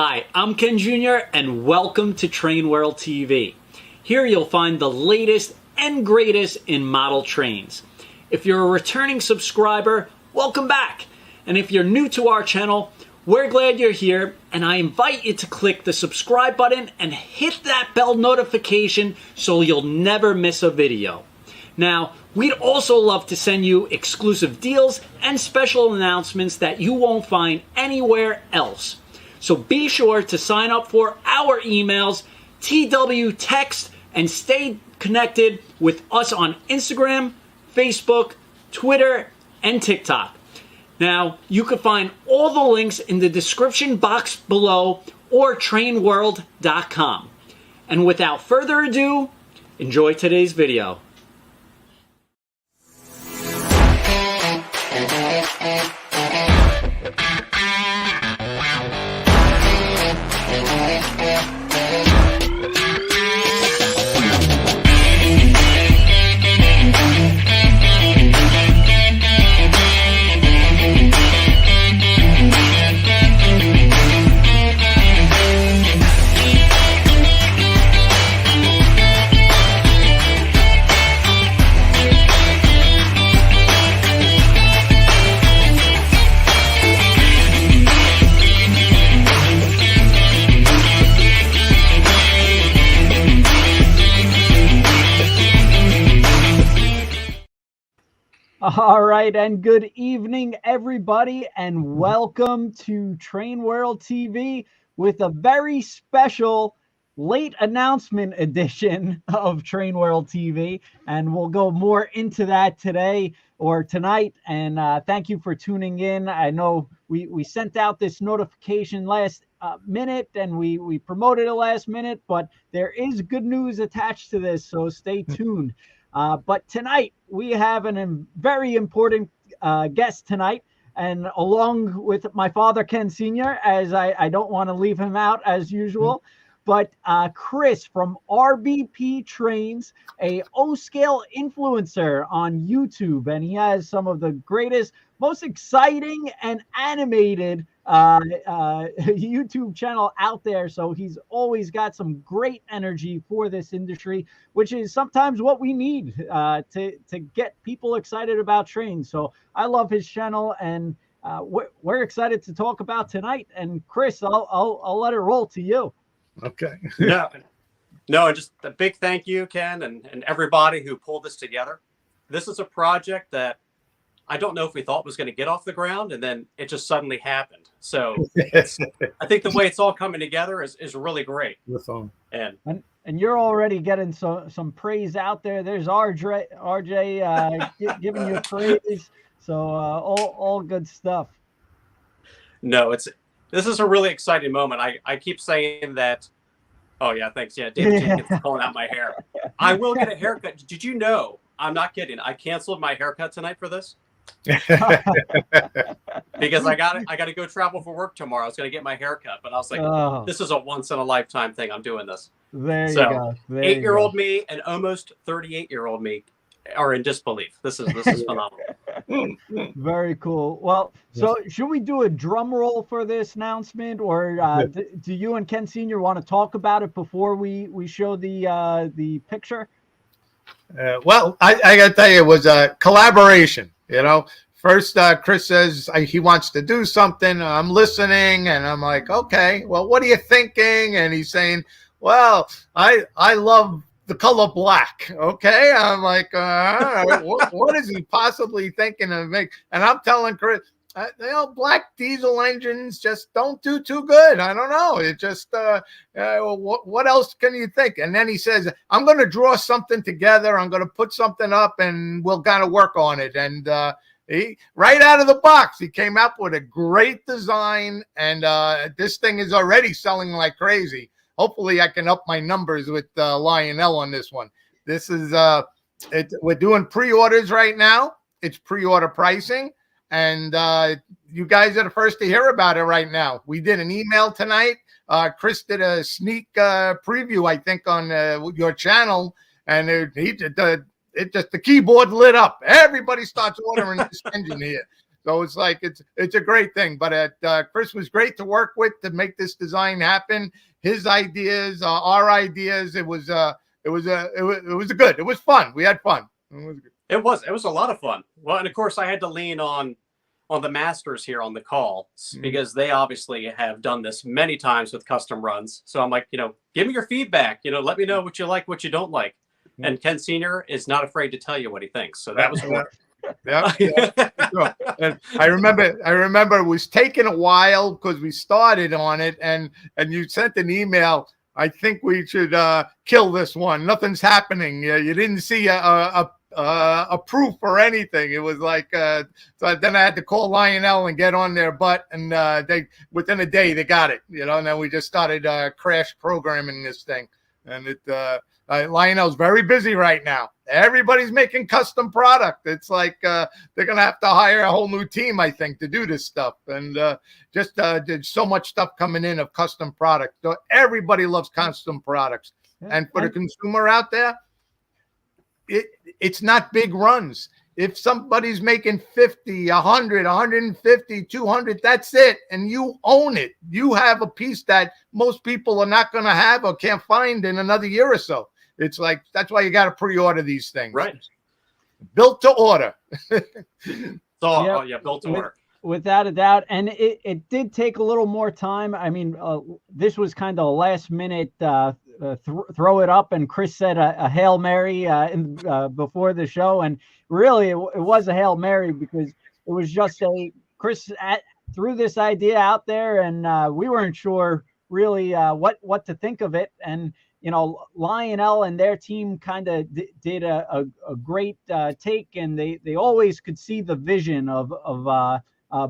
Hi, I'm Ken Jr. and welcome to TrainWorld TV. Here you'll find the latest and greatest in model trains. If you're a returning subscriber, welcome back. And if you're new to our channel, we're glad you're here, and I invite you to click the subscribe button and hit that bell notification so you'll never miss a video. Now, we'd also love to send you exclusive deals and special announcements that you won't find anywhere else. So be sure to sign up for our emails, TW Text, and stay connected with us on Instagram, Facebook, Twitter, and TikTok. Now, you can find all the links in the description box below or trainworld.com. And without further ado, enjoy today's video. All right, and good evening, everybody, and welcome to TrainWorld TV with a very special late announcement edition of TrainWorld TV, and we'll go more into that today or tonight. And thank you for tuning in. I know we sent out this notification last minute, and we promoted it last minute, but there is good news attached to this, so stay tuned. But tonight we have a very important guest tonight, and along with my father, Ken Sr., as I don't want to leave him out as usual, but Chris from RBP Trains, a O-scale influencer on YouTube, and he has some of the greatest, most exciting and animated YouTube channel out there. So he's always got some great energy for this industry, which is sometimes what we need to get people excited about trains. So I love his channel, and we're excited to talk about tonight. And Chris, I'll let it roll to you. Okay. No, just a big thank you, Ken, and everybody who pulled this together. This is a project that I don't know if we thought was going to get off the ground, and then it just suddenly happened. So I think the way it's all coming together is really great. And you're already getting some praise out there. There's RJ giving you praise. So all good stuff. No, this is a really exciting moment. I keep saying that. Oh yeah, thanks. Yeah, David Jenkins is calling out my hair. I will get a haircut. Did you know? I'm not kidding. I canceled my haircut tonight for this. Because I got to go travel for work tomorrow. I was going to get my hair cut, but I was like, this is a once in a lifetime thing. I'm doing this. There you go. 8-year-old me and almost 38-year-old me are in disbelief. This is phenomenal. Very cool. Well, so should we do a drum roll for this announcement, or do you and Ken Sr. want to talk about it before we show the picture? Well, I got to tell you, it was a collaboration. You know, first Chris says he wants to do something. I'm listening, and I'm like, okay, well, what are you thinking? And he's saying, well, I love the color black. Okay, I'm like, all right, what is he possibly thinking of make? And I'm telling Chris, black diesel engines just don't do too good. I don't know. It just, what else can you think? And then he says, I'm going to draw something together. I'm going to put something up, and we'll kind of work on it. And he, right out of the box, he came up with a great design. And this thing is already selling like crazy. Hopefully I can up my numbers with Lionel on this one. This is, we're doing pre-orders right now. It's pre-order pricing. And you guys are the first to hear about it right now. We did an email tonight. Chris did a sneak preview, I think, on your channel, and it just the keyboard lit up. Everybody starts ordering this engine here. So it's like it's a great thing. But Chris was great to work with to make this design happen. His ideas, our ideas. It was good. It was fun. We had fun. It was good. It was a lot of fun. Well, and of course I had to lean on the masters here on the call because they obviously have done this many times with custom runs. So I'm like, give me your feedback. Let me know what you like, what you don't like. And Ken Senior is not afraid to tell you what he thinks. So that was cool. Yeah. Sure. And I remember it was taking a while because we started on it, and you sent an email. I think we should kill this one. Nothing's happening. You didn't see a proof or anything. It was like so then I had to call Lionel and get on their butt, and they within a day they got it. And then we just started crash programming this thing, and Lionel's very busy right now. Everybody's making custom product. It's like they're gonna have to hire a whole new team, I think, to do this stuff. And there's so much stuff coming in of custom product. So everybody loves custom products. And for the consumer out there, it's not big runs. If somebody's making 50, 100, 150, 200, that's it. And you own it. You have a piece that most people are not going to have or can't find in another year or so. It's like, that's why you got to pre-order these things. Right. Built to order. Built to order. Without a doubt. And it did take a little more time. I mean, this was kind of a last minute throw it up, and Chris said a Hail Mary before the show, and really it was a Hail Mary because it was just Chris threw this idea out there, and we weren't sure really what to think of it. And Lionel and their team kind of did a great take, and they always could see the vision of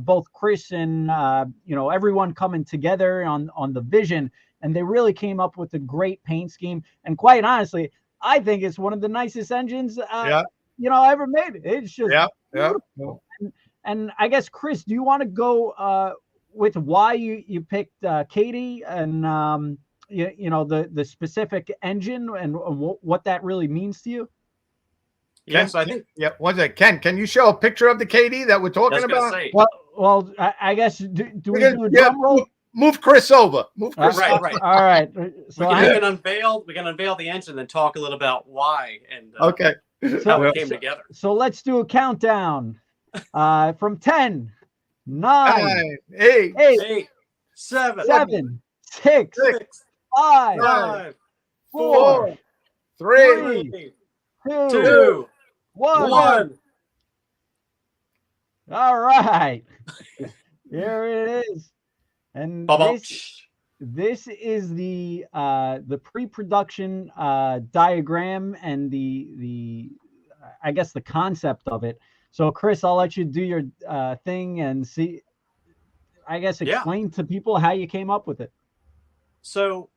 both Chris and everyone coming together on the vision. And they really came up with a great paint scheme. And quite honestly, I think it's one of the nicest engines I ever made. It's just beautiful. And I guess, Chris, do you want to go with why you picked Katie and the specific engine and what that really means to you? Yes, I think. Yeah, one second. Ken, can you show a picture of the Katie that we're talking about? Well, I guess do we do a drum roll? Move Chris over. Right. All right. So we can unveil the engine and then talk a little about why and how it came together. So let's do a countdown from 10, 9, 8, 7, 6, 5, 4, 3, 2, 1. All right. Here it is. And this is the pre-production diagram and the I guess the concept of it. So Chris, I'll let you do your thing and explain to people how you came up with it. So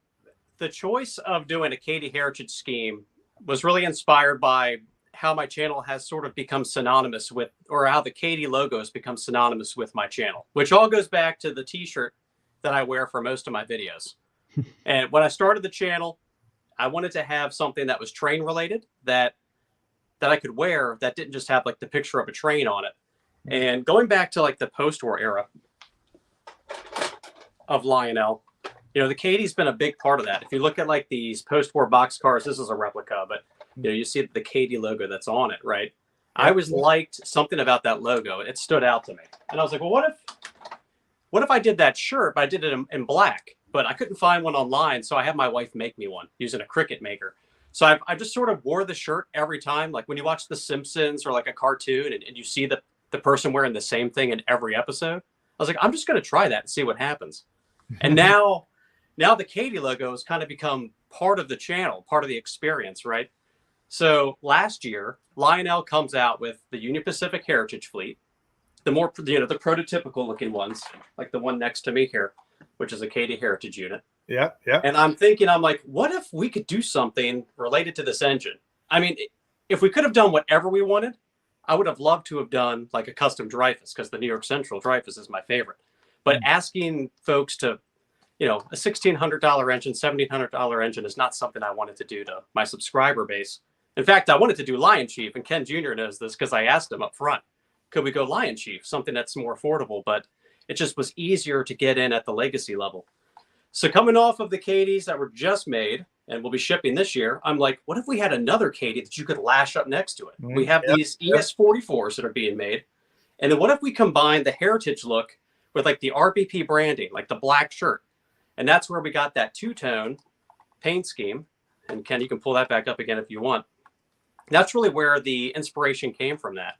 the choice of doing a Katie Heritage scheme was really inspired by how my channel has sort of become synonymous with, or how the Katie logo has become synonymous with my channel, which all goes back to the t-shirt that I wear for most of my videos. And when I started the channel, I wanted to have something that was train related that I could wear that didn't just have like the picture of a train on it. And going back to like the post-war era of Lionel, the Katie's been a big part of that. If you look at like these post-war box cars, this is a replica, but you see the Katie logo that's on it, right? I always liked something about that logo. It stood out to me. And I was like, well, what if I did that shirt, but I did it in black, but I couldn't find one online. So I had my wife make me one using a Cricut maker. So I just sort of wore the shirt every time. Like when you watch The Simpsons or like a cartoon and you see the person wearing the same thing in every episode, I was like, I'm just going to try that and see what happens. And now the Katie logo has kind of become part of the channel, part of the experience, right? So last year, Lionel comes out with the Union Pacific Heritage Fleet, the more, the prototypical looking ones, like the one next to me here, which is a Katie Heritage unit. Yeah. And I'm like, what if we could do something related to this engine? I mean, if we could have done whatever we wanted, I would have loved to have done like a custom Dreyfus, because the New York Central Dreyfus is my favorite. But asking folks to, a $1,600 engine, $1,700 engine is not something I wanted to do to my subscriber base. In fact, I wanted to do Lion Chief, and Ken Jr. knows this because I asked him up front. could we go Lion Chief, something that's more affordable, but it just was easier to get in at the legacy level. So coming off of the Katie's that were just made and will be shipping this year, I'm like, what if we had another Katie that you could lash up next to it? We have these ES44s that are being made. And then what if we combine the heritage look with like the RBP branding, like the black shirt? And that's where we got that two-tone paint scheme. And Ken, you can pull that back up again if you want. That's really where the inspiration came from that.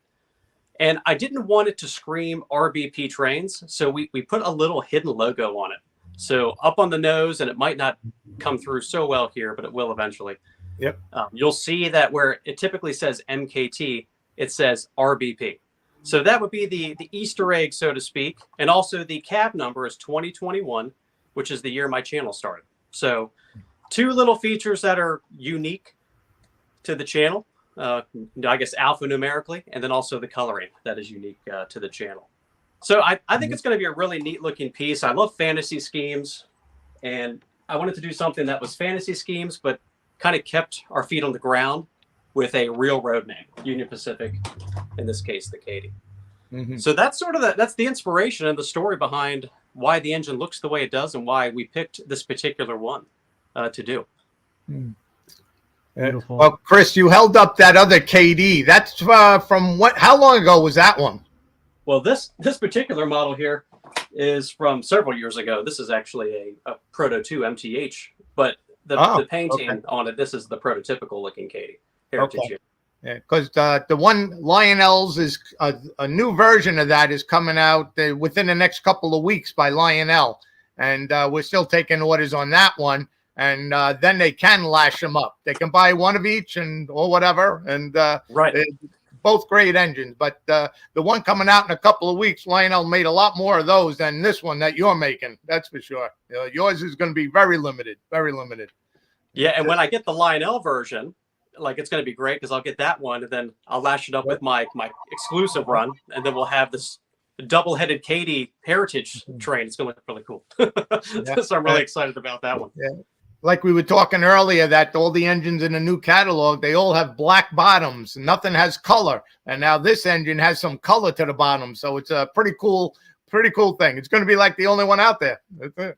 And I didn't want it to scream RBP trains. So we put a little hidden logo on it. So up on the nose, and it might not come through so well here, but it will eventually. Yep. You'll see that where it typically says MKT, it says RBP. So that would be the Easter egg, so to speak. And also the cab number is 2021, which is the year my channel started. So two little features that are unique to the channel, I guess alphanumerically, and then also the coloring that is unique to the channel. So I think it's going to be a really neat looking piece. I love fantasy schemes, and I wanted to do something that was fantasy schemes, but kind of kept our feet on the ground with a real road name, Union Pacific, in this case, the Katie. So that's sort of that's the inspiration and the story behind why the engine looks the way it does and why we picked this particular one to do. Beautiful. Well, Chris, you held up that other KD. That's from what? How long ago was that one? Well, this particular model here is from several years ago. This is actually a Proto 2 MTH, but the painting on it, this is the prototypical looking Katie heritage. Okay. Yeah, because the one Lionel's is a new version of that is coming out within the next couple of weeks by Lionel, and we're still taking orders on that one. And then they can lash them up. They can buy one of each or whatever, and Right. Both great engines. But the one coming out in a couple of weeks, Lionel made a lot more of those than this one that you're making. That's for sure. Yours is going to be very limited, very limited. Yeah, and when I get the Lionel version, like it's going to be great because I'll get that one, and then I'll lash it up with my exclusive run, and then we'll have this double-headed Katie heritage train. It's going to look really cool. So I'm really excited about that one. Yeah. Like we were talking earlier, that all the engines in the new catalog, they all have black bottoms. Nothing has color. And now this engine has some color to the bottom. So it's a pretty cool thing. It's going to be like the only one out there. That's it.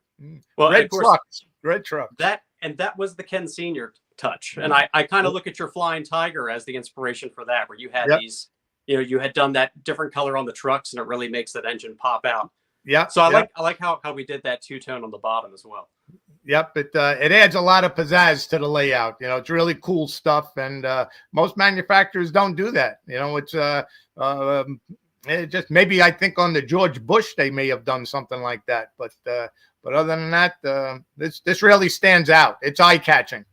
Well, red trucks. That was the Ken Senior touch. And I kind of look at your Flying Tiger as the inspiration for that, where you had these, you had done that different color on the trucks, and it really makes that engine pop out. Yeah. So I like how we did that two-tone on the bottom as well. Yep, it adds a lot of pizzazz to the layout. It's really cool stuff, and most manufacturers don't do that. It's it just maybe I think on the George Bush they may have done something like that, but other than that, this really stands out. It's eye-catching.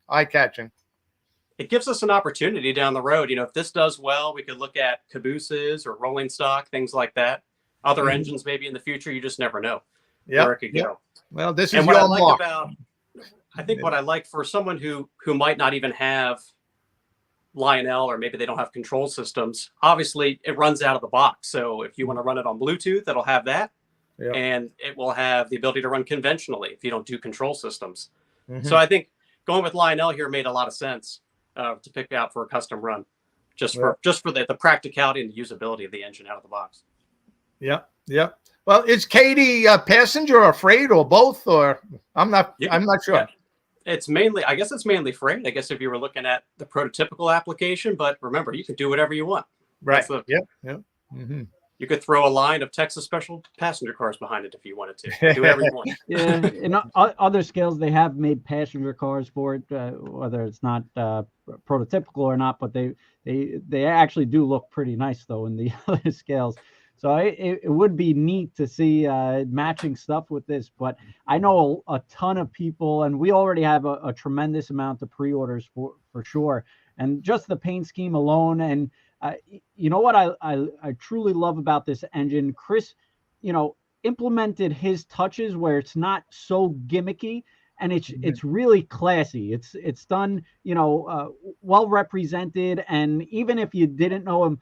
It gives us an opportunity down the road. If this does well, we could look at cabooses or rolling stock, things like that. Other engines maybe in the future, you just never know where it could go. Well, this is and what your I like mark. I think what I like for someone who might not even have Lionel, or maybe they don't have control systems, obviously it runs out of the box. So if you want to run it on Bluetooth, it'll have that. Yeah. And it will have the ability to run conventionally if you don't do control systems. So I think going with Lionel here made a lot of sense to pick out for a custom run, just for the practicality and the usability of the engine out of the box. Yeah. Well, is Katie passenger or freight or both? Or I'm not sure. Yeah. It's mainly freight. I guess if you were looking at the prototypical application, but remember, you can do whatever you want. Right. You could throw a line of Texas Special passenger cars behind it if you wanted to. Do whatever you want. Yeah. In other scales, they have made passenger cars for it, whether it's not prototypical or not. But they actually do look pretty nice though in the other scales. So it would be neat to see matching stuff with this, but I know a ton of people, and we already have a tremendous amount of pre-orders for sure. And just the paint scheme alone, and you know what I truly love about this engine, Chris, implemented his touches where it's not so gimmicky, and it's really classy. It's done, well represented, and even if you didn't know him,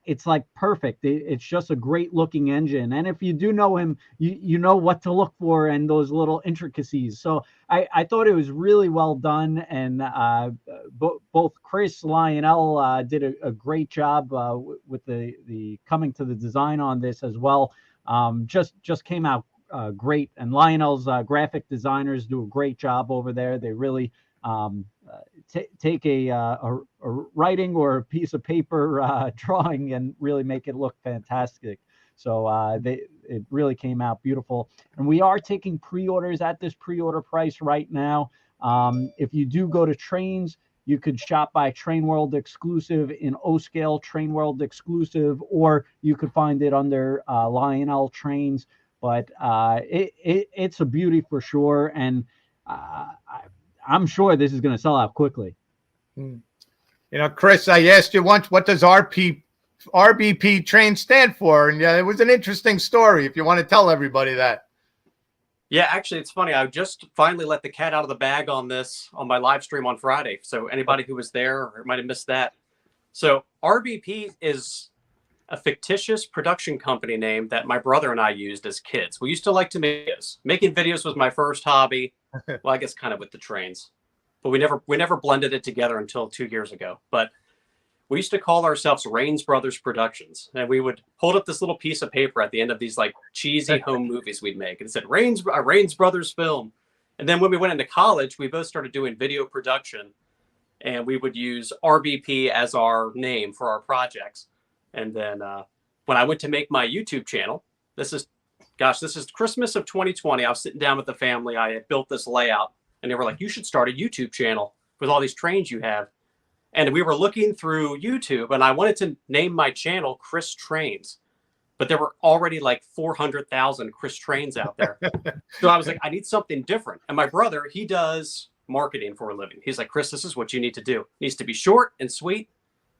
it's like perfect. It's just a great looking engine, and if you do know him, you know what to look for and those little intricacies. So I thought it was really well done, and both Chris, Lionel did a great job with the coming to the design on this as well. Just came out great, and Lionel's graphic designers do a great job over there. They really take a writing or a piece of paper drawing and really make it look fantastic. So it really came out beautiful. And we are taking pre-orders at this pre-order price right now. If you do go to Trains, you could shop by TrainWorld exclusive in O-Scale TrainWorld exclusive, or you could find it under Lionel Trains. But it's a beauty for sure, and I'm sure this is going to sell out quickly. Chris, I asked you once, what does RBP train stand for? And it was an interesting story, if you want to tell everybody that. Yeah, actually, it's funny. I just finally let the cat out of the bag on this on my live stream on Friday. So anybody who was there or might have missed that. So RBP is a fictitious production company name that my brother and I used as kids. We used to like to make videos. Making videos was my first hobby. Well, I guess kind of with the trains, but we never blended it together until 2 years ago. But we used to call ourselves Rains Brothers Productions, and we would hold up this little piece of paper at the end of these like cheesy home movies we'd make, and it said Rains Brothers Film. And then when we went into college, we both started doing video production, and we would use RBP as our name for our projects. And then when I went to make my YouTube channel, this is Christmas of 2020. I was sitting down with the family. I had built this layout, and they were like, you should start a YouTube channel with all these trains you have. And we were looking through YouTube, and I wanted to name my channel Chris Trains, but there were already like 400,000 Chris Trains out there. So I was like, I need something different. And my brother, he does marketing for a living. He's like, Chris, this is what you need to do. It needs to be short and sweet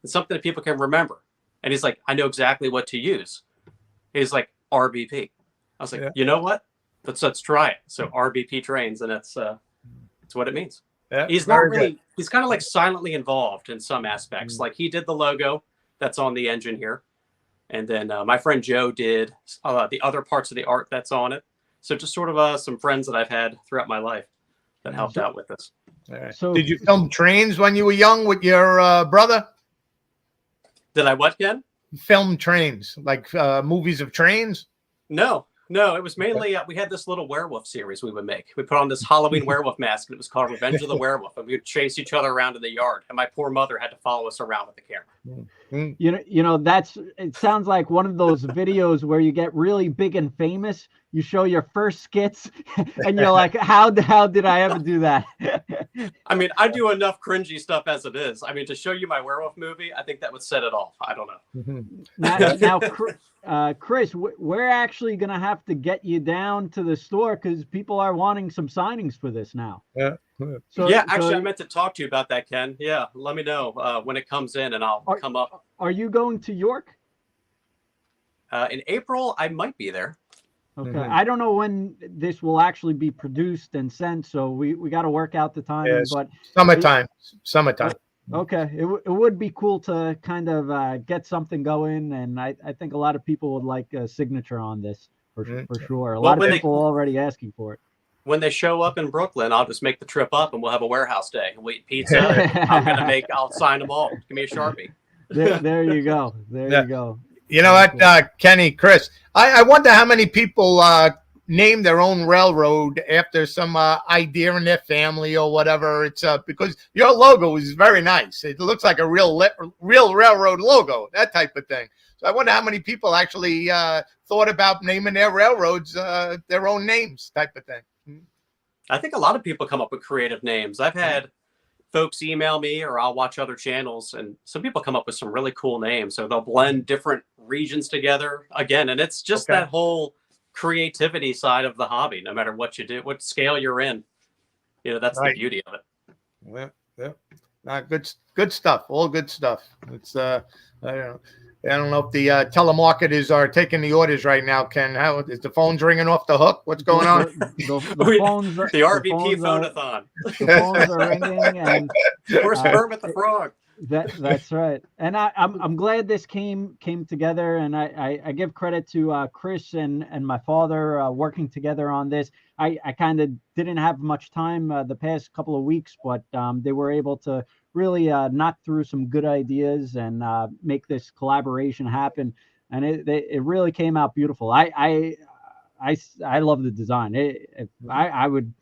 and something that people can remember. And he's like, I know exactly what to use. He's like, RBP. I was like, you know what? Let's try it. So RBP Trains, and that's what it means. Yeah, he's not really, he's kind of like silently involved in some aspects. Like he did the logo that's on the engine here. And then my friend Joe did the other parts of the art that's on it. So just sort of some friends that I've had throughout my life that helped out with this. All right. So did you film Trains when you were young with your brother? Did I what, Ken? Film Trains, like movies of trains? No, it was mainly, we had this little werewolf series we would make. We put on this Halloween werewolf mask, and it was called Revenge of the Werewolf. And we would chase each other around in the yard. And my poor mother had to follow us around with the camera. It sounds like one of those videos where you get really big and famous. You show your first skits, and you're like, how did I ever do that? I mean, I do enough cringy stuff as it is. I mean, to show you my werewolf movie, I think that would set it off. I don't know. Now, Chris, we're actually going to have to get you down to the store because people are wanting some signings for this now. Yeah. Actually, I meant to talk to you about that, Ken. Yeah, let me know when it comes in, and I'll come up. Are you going to York? In April, I might be there. Okay. I don't know when this will actually be produced and sent, so we got to work out the timing. Yes. But Summertime. Okay, it would be cool to kind of get something going, and I think a lot of people would like a signature on this for sure. A lot of people are already asking for it. When they show up in Brooklyn, I'll just make the trip up, and we'll have a warehouse day. We'll eat pizza. I'll sign them all. Give me a Sharpie. There you go. You go. You know what, Kenny, Chris, I wonder how many people name their own railroad after some idea in their family or whatever. It's because your logo is very nice. It looks like a real railroad logo, that type of thing. So I wonder how many people actually thought about naming their railroads their own names, type of thing. I think a lot of people come up with creative names. I've had folks email me, or I'll watch other channels, and some people come up with some really cool names. So they'll blend different regions together again. And it's just that whole creativity side of the hobby, no matter what you do, what scale you're in, that's the beauty of it. Yeah. Good stuff. All good stuff. It's, I don't know. I don't know if the telemarketers are taking the orders right now, Ken. How is the phone's ringing off the hook? What's going on? The phones, the RBP phone-a-thon. The phones are ringing, and where's Kermit the Frog? That's right. And I'm glad this came together, and I give credit to Chris and my father working together on this. I kind of didn't have much time the past couple of weeks, but they were able to really knock through some good ideas and make this collaboration happen. And it really came out beautiful. I love the design. I would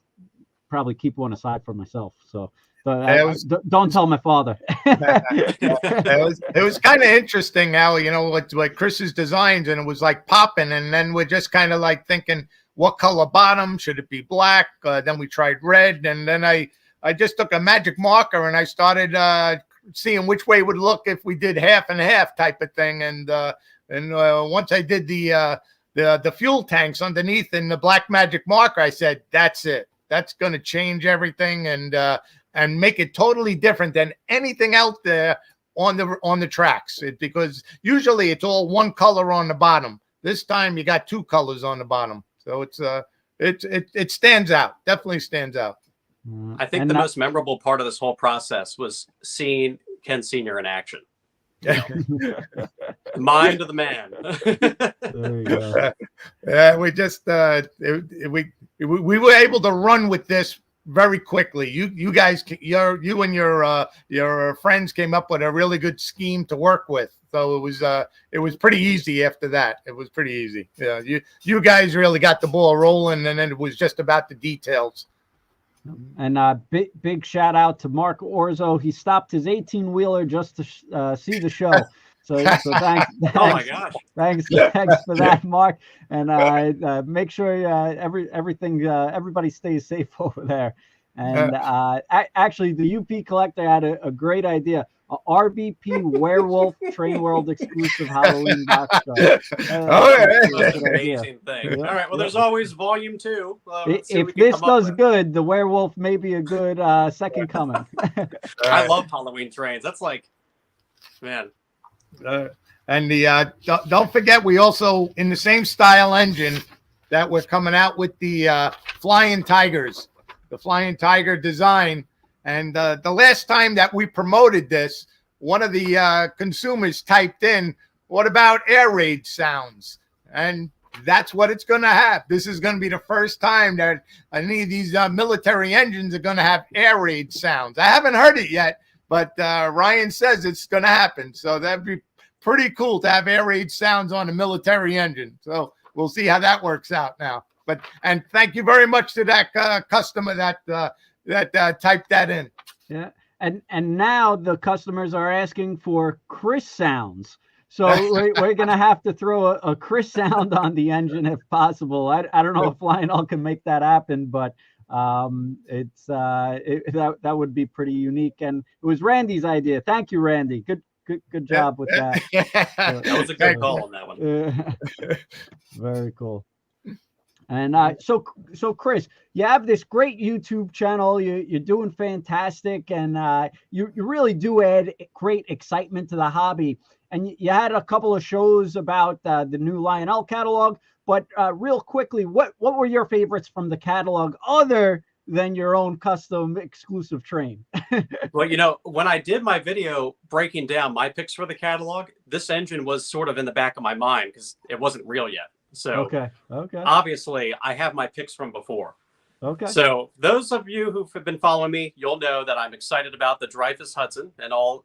probably keep one aside for myself. So. But don't tell my father. it was kind of interesting how, you know, like Chris's designs, and it was like popping, and then we're just kind of like thinking, what color bottom? Should it be black? Then we tried red, and then I just took a magic marker and I started seeing which way it would look if we did half and half type of thing. And once I did the fuel tanks underneath in the black magic marker, I said, that's it. That's going to change everything and make it totally different than anything out there on the tracks. Because usually it's all one color on the bottom. This time you got two colors on the bottom, so it stands out. Definitely stands out. I think the most memorable part of this whole process was seeing Ken Sr. in action. You know, mind of the man. There you go. Yeah, we just we were able to run with this very quickly. You guys, you and your friends came up with a really good scheme to work with. So it was pretty easy after that. It was pretty easy. Yeah, you guys really got the ball rolling, and then it was just about the details. And big shout out to Mark Orzo. He stopped his 18-wheeler just to see the show. So thanks. Oh my gosh! Thanks for that, Mark. And make sure everybody stays safe over there. And actually, the UP Collector had a great idea. A RBP Werewolf TrainWorld exclusive Halloween box set. Amazing thing. Yeah. All right. Well, there's always volume 2. If this does good, the werewolf may be a good second coming. I love Halloween trains. That's like, man. And don't forget, we also, in the same style engine, that we're coming out with the Flying Tigers, the Flying Tiger design. And the last time that we promoted this, one of the consumers typed in, what about air raid sounds? And that's what it's going to have. This is going to be the first time that any of these military engines are going to have air raid sounds. I haven't heard it yet, but Ryan says it's going to happen. So that'd be pretty cool to have air raid sounds on a military engine. So we'll see how that works out now. And thank you very much to that customer that typed that in. Yeah, and now the customers are asking for Chris sounds. So we're gonna have to throw a Chris sound on the engine if possible. I don't know if Lionel can make that happen, but that would be pretty unique. And it was Randy's idea. Thank you, Randy. Good job with that. That was a good call on that one. Very cool. And so Chris, you have this great YouTube channel. You're doing fantastic, and you really do add great excitement to the hobby. And you had a couple of shows about the new Lionel catalog. But real quickly, what were your favorites from the catalog other than your own custom exclusive train? Well, you know, when I did my video breaking down my picks for the catalog, this engine was sort of in the back of my mind because it wasn't real yet. So okay. Obviously, I have my picks from before. Okay. So those of you who've been following me, you'll know that I'm excited about the Dreyfus Hudson and all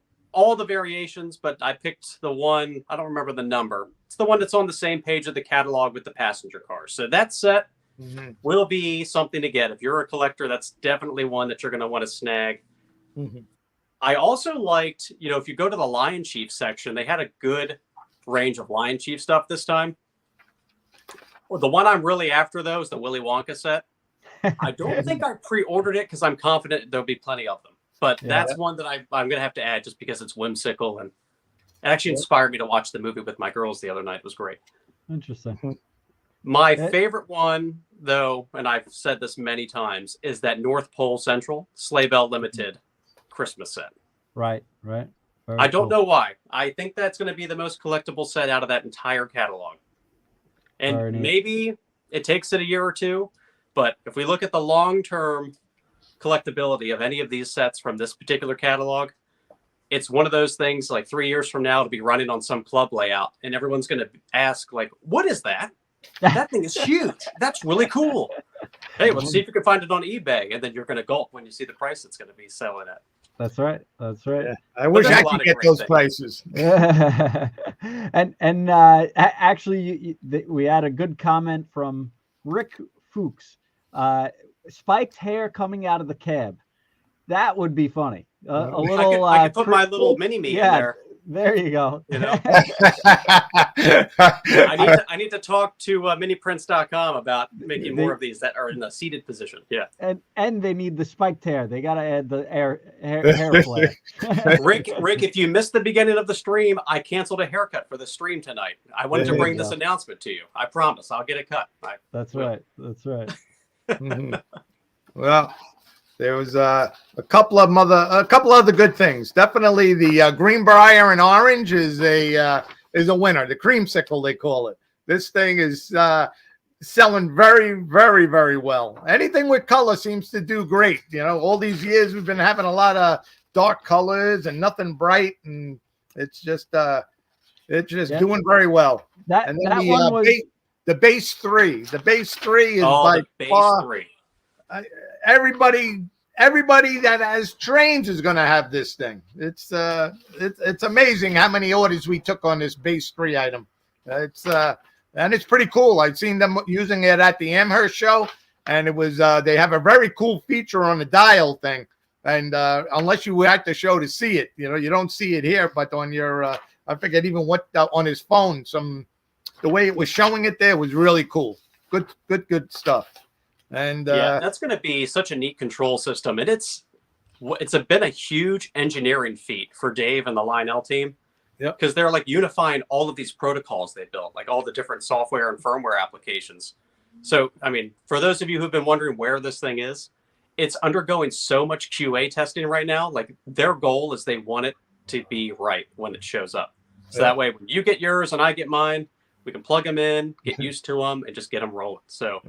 the variations, but I picked the one, I don't remember the number. It's the one that's on the same page of the catalog with the passenger cars. So that set will be something to get. If you're a collector, that's definitely one that you're going to want to snag. I also liked, you know, if you go to the Lion Chief section, they had a good range of Lion Chief stuff this time. Well, the one I'm really after, though, is the Willy Wonka set. I don't think I pre-ordered it because I'm confident there'll be plenty of them. But that's one that I'm going to have to add just because it's whimsical. And it actually inspired me to watch the movie with my girls the other night. It was great. Interesting. My favorite one, though, and I've said this many times, is that North Pole Central Sleigh Bell Limited Christmas set. Right. Very I don't cool. know why. I think that's going to be the most collectible set out of that entire catalog. And Very neat. maybe it takes it a year or two, but if we look at the long-term collectability of any of these sets from this particular catalog, it's one of those things like 3 years from now to be running on some club layout, and everyone's going to ask, like, what is that? That thing is huge. That's really cool. Hey, let's see if you can find it on eBay. And then you're going to gulp when you see the price it's going to be selling at. That's right. That's right. Yeah. I wish there's I a lot could of get great those things. prices. And actually, we had a good comment from Rick Fuchs. Spiked hair coming out of the cab. That would be funny. A little. I could put my little mini-me in there. There you go. You know, I need to talk to miniprints.com about making more of these that are in the seated position. Yeah. And they need the spiked hair. They got to add the hair flare. Rick, if you missed the beginning of the stream, I canceled a haircut for the stream tonight. I wanted to bring this announcement to you. I promise I'll get it cut. That's right. That's right. Well, there was a couple of other good things. Definitely the Greenbrier and orange is a winner. The creamsicle they call it. This thing is selling very, very, very well. Anything with color seems to do great. You know, all these years we've been having a lot of dark colors and nothing bright, and it's just doing very well. That one was the base 3. The base 3 is by far. Everybody that has trains is going to have this thing. It's amazing how many orders we took on this base 3 item. And it's pretty cool. I've seen them using it at the Amherst show, and it was they have a very cool feature on the dial thing. And unless you were at the show to see it, you know, you don't see it here, but on your I forget even what on his phone, the way it was showing it there was really cool. Good stuff. And yeah, that's going to be such a neat control system, and it's been a huge engineering feat for Dave and the Lionel team. Yeah, because they're like unifying all of these protocols they built, like all the different software and firmware applications. So, I mean, for those of you who've been wondering where this thing is, it's undergoing so much QA testing right now. Like their goal is they want it to be right when it shows up. So that way, when you get yours and I get mine, we can plug them in, get used to them, and just get them rolling. So.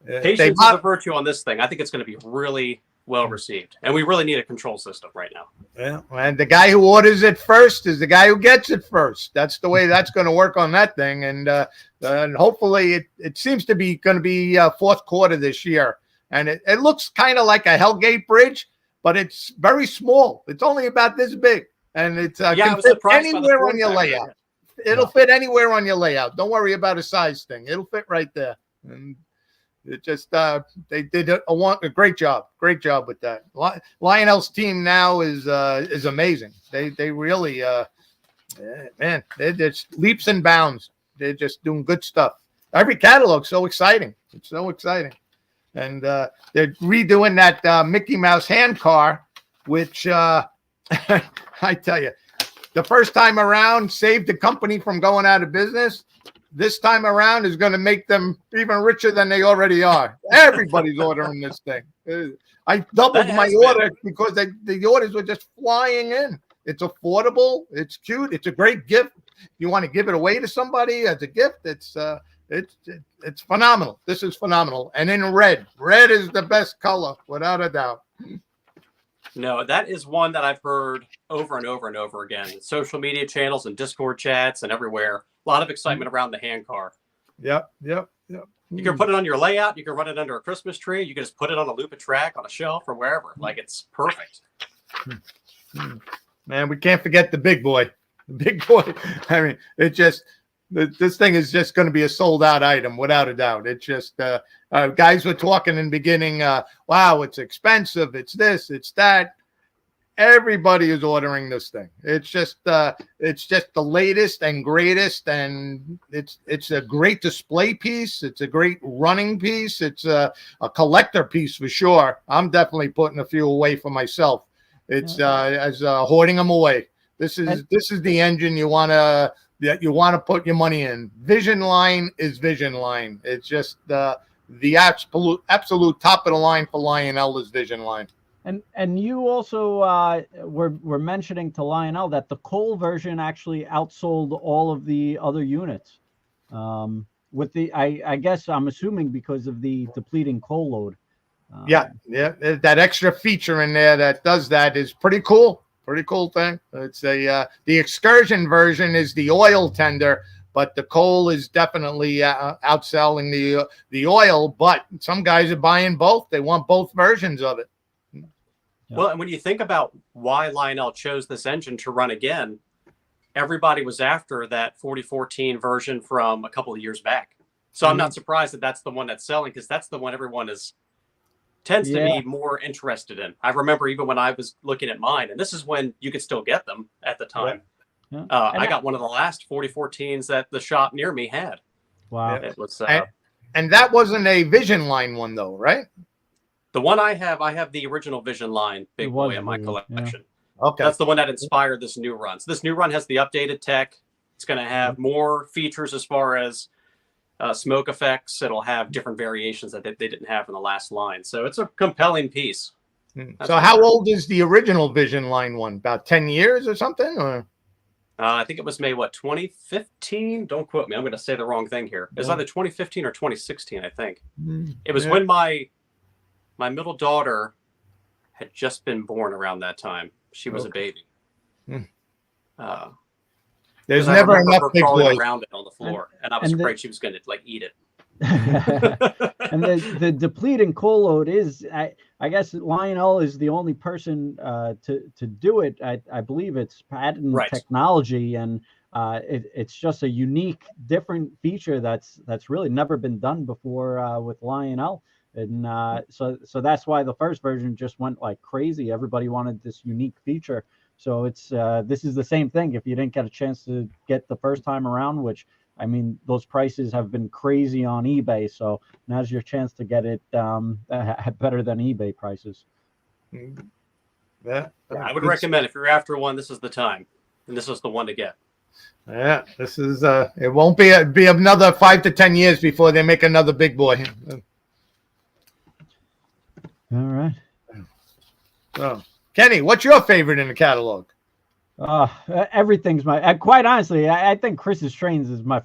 Patience is a virtue on this thing. I think it's going to be really well received, and we really need a control system right now. Yeah, and the guy who orders it first is the guy who gets it first. That's the way that's going to work on that thing, and hopefully it seems to be going to be fourth quarter this year. And it looks kind of like a Hellgate bridge, but it's very small. It's only about this big, and it's can fit anywhere on your layout. It'll fit anywhere on your layout. Don't worry about a size thing. It'll fit right there. And it just they did a great job with that. Lionel's team now is amazing. They really man, they're just leaps and bounds. They're just doing good stuff. Every catalog's so exciting. It's so exciting. And they're redoing that Mickey Mouse hand car, which I tell you, the first time around saved the company from going out of business. This time around is going to make them even richer than they already are. Everybody's ordering this thing. I doubled my order because the orders were just flying in. It's affordable. It's cute. It's a great gift. You want to give it away to somebody as a gift. It's phenomenal. This is phenomenal. And in red. Red is the best color, without a doubt. No, that is one that I've heard over and over and over again. Social media channels and Discord chats and everywhere. A lot of excitement around the hand car. Yep. You can put it on your layout. You can run it under a Christmas tree. You can just put it on a loop of track on a shelf or wherever. Like, it's perfect. Man, we can't forget the big boy. The big boy. I mean, this thing is just going to be a sold out item without a doubt. It's just guys were talking in the beginning. Wow, it's expensive. It's this, it's that. Everybody is ordering this thing. It's just the latest and greatest, and it's a great display piece. It's a great running piece. It's a collector piece for sure. I'm definitely putting a few away for myself. It's as hoarding them away. This is the engine you want to put your money in. Vision Line is Vision Line. It's just the absolute top of the line for Lionel is Vision Line. And you also were mentioning to Lionel that the coal version actually outsold all of the other units. With the I guess I'm assuming because of the depleting coal load. Yeah, that extra feature in there that does that is pretty cool. Pretty cool thing. It's a the excursion version is the oil tender, but the coal is definitely outselling the oil. But some guys are buying both. They want both versions of it. Well, and when you think about why Lionel chose this engine to run again, everybody was after that 4014 version from a couple of years back. So I'm not surprised that that's the one that's selling, because that's the one everyone tends to be more interested in. I remember even when I was looking at mine, and this is when you could still get them at the time. Yeah. I got one of the last 4014s that the shop near me had. Wow. It was, and that wasn't a Vision Line one though, right? the one I have the original Vision Line Big Boy in my collection. Yeah. Okay. That's the one that inspired this new run. So this new run has the updated tech. It's going to have more features as far as smoke effects. It'll have different variations that they didn't have in the last line. So it's a compelling piece. So how old is the original Vision Line one? About 10 years or something? Or I think it was made, 2015? Don't quote me. I'm going to say the wrong thing here. It was either 2015 or 2016, I think. It was when my middle daughter had just been born around that time. She was a baby. There's never enough Big Boys around it on the floor, and I was afraid she was going to eat it. And the depleting coal load is, I guess Lionel is the only person to do it. I believe it's patent technology, and it's just a unique, different feature that's really never been done before with Lionel. And so that's why the first version just went like crazy. Everybody wanted this unique feature. So it's this is the same thing. If you didn't get a chance to get the first time around, which I mean, those prices have been crazy on eBay. So now's your chance to get it better than eBay prices. Yeah, I would recommend, if you're after one, this is the time, and this is the one to get. Yeah, this is it won't be another 5 to 10 years before they make another Big Boy. All right. So, Kenny, what's your favorite in the catalog? Everything's my. Quite honestly, I think Chris's Trains is my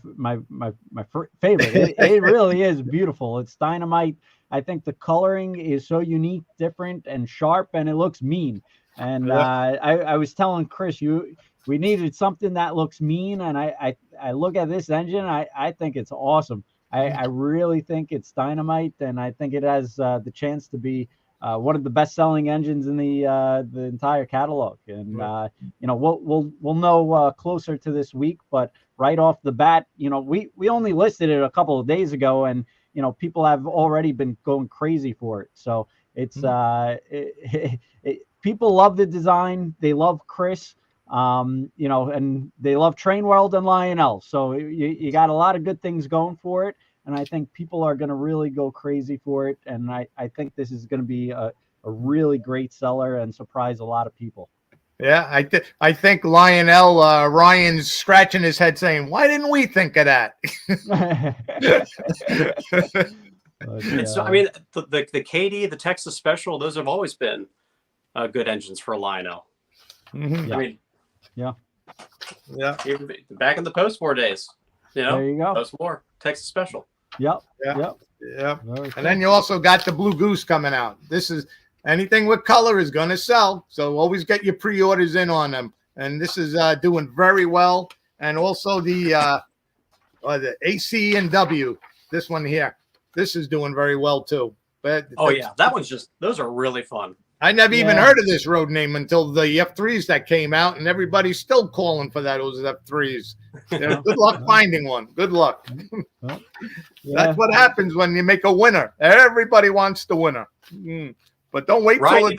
favorite. It really is beautiful. It's dynamite. I think the coloring is so unique, different, and sharp, and it looks mean. And I was telling Chris, we needed something that looks mean, and I look at this engine, I think it's awesome. I really think it's dynamite, and I think it has the chance to be one of the best-selling engines in the entire catalog. And we'll know closer to this week, but right off the bat, we only listed it a couple of days ago, and people have already been going crazy for it. So it's people love the design, they love Chris, and they love TrainWorld and Lionel. So you got a lot of good things going for it. And I think people are going to really go crazy for it. And I think this is going to be a really great seller and surprise a lot of people. Yeah, I think Lionel, Ryan's scratching his head saying, why didn't we think of that? So, I mean, the KD, the Texas Special, those have always been good engines for Lionel. Mm-hmm. I mean, yeah. Even back in the post-war days, there you go. Post-war, Texas Special. Yep. And then you also got the Blue Goose coming out. This is anything with color is going to sell. So always get your pre-orders in on them. And this is doing very well. And also the AC and W, this one here, this is doing very well too. But that one's those are really fun. I never even heard of this road name until the F3s that came out, and everybody's still calling for those F3s. Good luck finding one. Good luck. That's what happens when you make a winner. Everybody wants the winner. But don't wait till it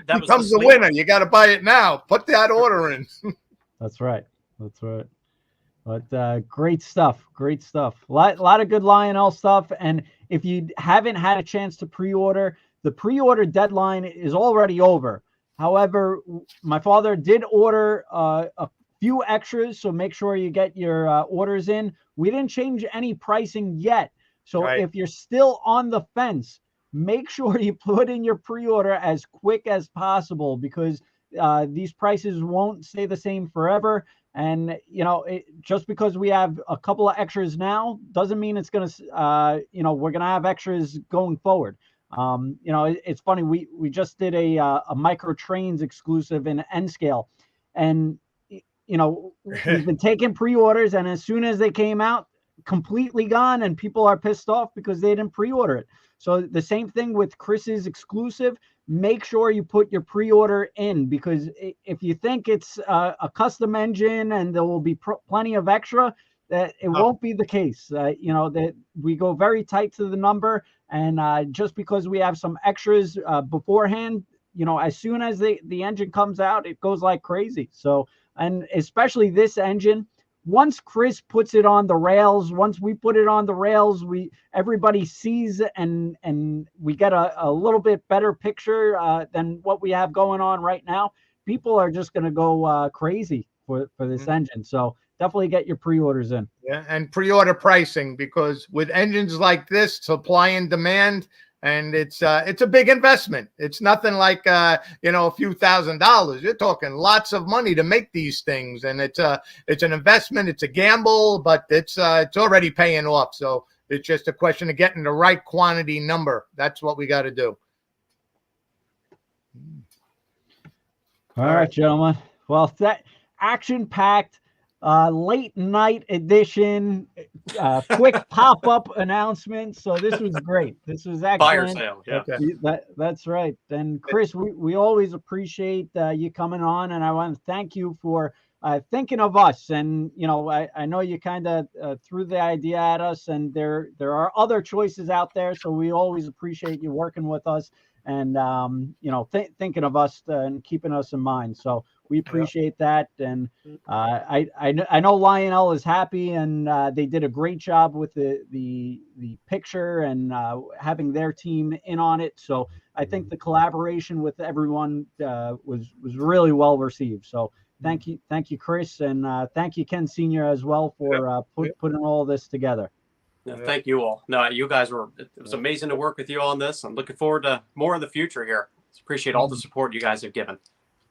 becomes a winner. You got to buy it now. Put that order in. That's right. But great stuff. A lot of good Lionel stuff. And if you haven't had a chance to pre-order, the pre-order deadline is already over. However, my father did order a few extras, so make sure you get your orders in. We didn't change any pricing yet. So if you're still on the fence, make sure you put in your pre-order as quick as possible, because these prices won't stay the same forever. And, just because we have a couple of extras now doesn't mean it's going to, we're going to have extras going forward. It's funny. We just did a micro trains exclusive in N scale, and, we've been taking pre-orders, and as soon as they came out, completely gone, and people are pissed off because they didn't pre-order it. So the same thing with Chris's exclusive. Make sure you put your pre-order in, because if you think it's a custom engine and there will be plenty of extra, that it won't be the case. That we go very tight to the number, and just because we have some extras beforehand, as soon as the engine comes out, it goes like crazy. So, and especially this engine, once Chris puts it on the rails, once we put it on the rails, everybody sees and we get a little bit better picture than what we have going on right now. People are just going to go crazy for this engine. So definitely get your pre-orders in. Yeah, and pre-order pricing, because with engines like this, supply and demand, and it's a big investment. It's nothing like a few $1,000s. You're talking lots of money to make these things, and it's an investment. It's a gamble, but it's already paying off. So it's just a question of getting the right quantity number. That's what we got to do. All right, gentlemen. Well, that action-packed late night edition, quick pop-up announcement. So this was great. This was excellent. Fire sale. Yeah. Okay. That's right. And Chris, we always appreciate you coming on, and I want to thank you for thinking of us. And I know you kind of threw the idea at us, and there are other choices out there. So we always appreciate you working with us and thinking of us and keeping us in mind. So we appreciate that. And I know Lionel is happy, and they did a great job with the picture and having their team in on it. So I think the collaboration with everyone was really well received. So thank you, Chris, and thank you, Ken Sr. as well for putting all this together. No, thank you all. No, you guys it was amazing to work with you on this. I'm looking forward to more in the future here. Appreciate all the support you guys have given.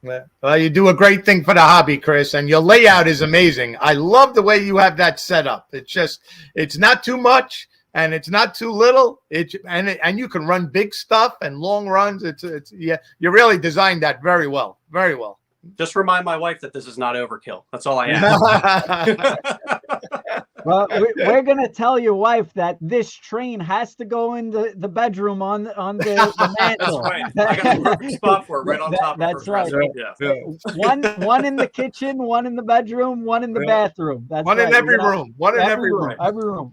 Well, you do a great thing for the hobby, Chris, and your layout is amazing. I love the way you have that set up. It's not too much and it's not too little. And you can run big stuff and long runs. You really designed that very well. Very well. Just remind my wife that this is not overkill. That's all I ask. Well, we're going to tell your wife that this train has to go in the bedroom on the mantle. That's right. I got the perfect spot for it, right on top of her dresser. Yeah. One in the kitchen, one in the bedroom, one in the bathroom. That's one right. in every room. One in every room. Every room.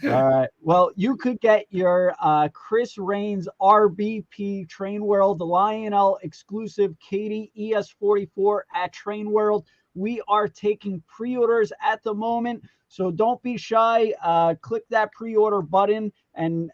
All right. Well, you could get your Chris Rains RBP TrainWorld Lionel exclusive Katie ES44 at TrainWorld. We are taking pre-orders at the moment, so don't be shy. Click that pre-order button and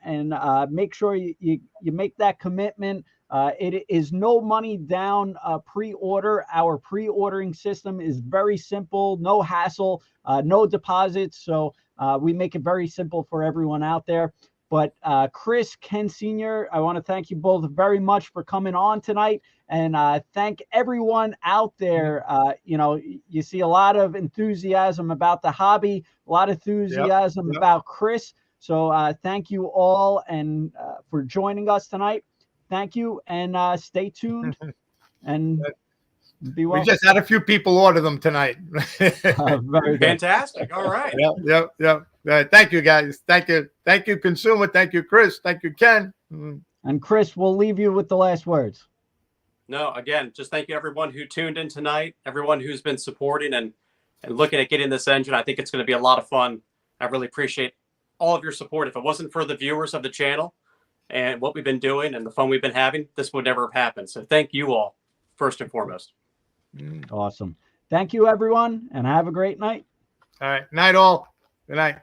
make sure you make that commitment. It is no money down pre-order. Our pre-ordering system is very simple, no hassle, no deposits. So we make it very simple for everyone out there. But Chris, Ken Sr., I want to thank you both very much for coming on tonight. And thank everyone out there. You see a lot of enthusiasm about the hobby, a lot of enthusiasm about Chris. So thank you all and for joining us tonight. Thank you, and stay tuned. And be well. We just had a few people order them tonight. Very fantastic. All right. Yep. Thank you, guys. Thank you, consumer. Thank you, Chris. Thank you, Ken. And Chris, we'll leave you with the last words. No, again, just thank you everyone who tuned in tonight, everyone who's been supporting and looking at getting this engine. I think it's going to be a lot of fun. I really appreciate all of your support. If it wasn't for the viewers of the channel and what we've been doing and the fun we've been having, this would never have happened. So thank you all, first and foremost. Awesome. Thank you, everyone, and have a great night. All right. Night all. Good night.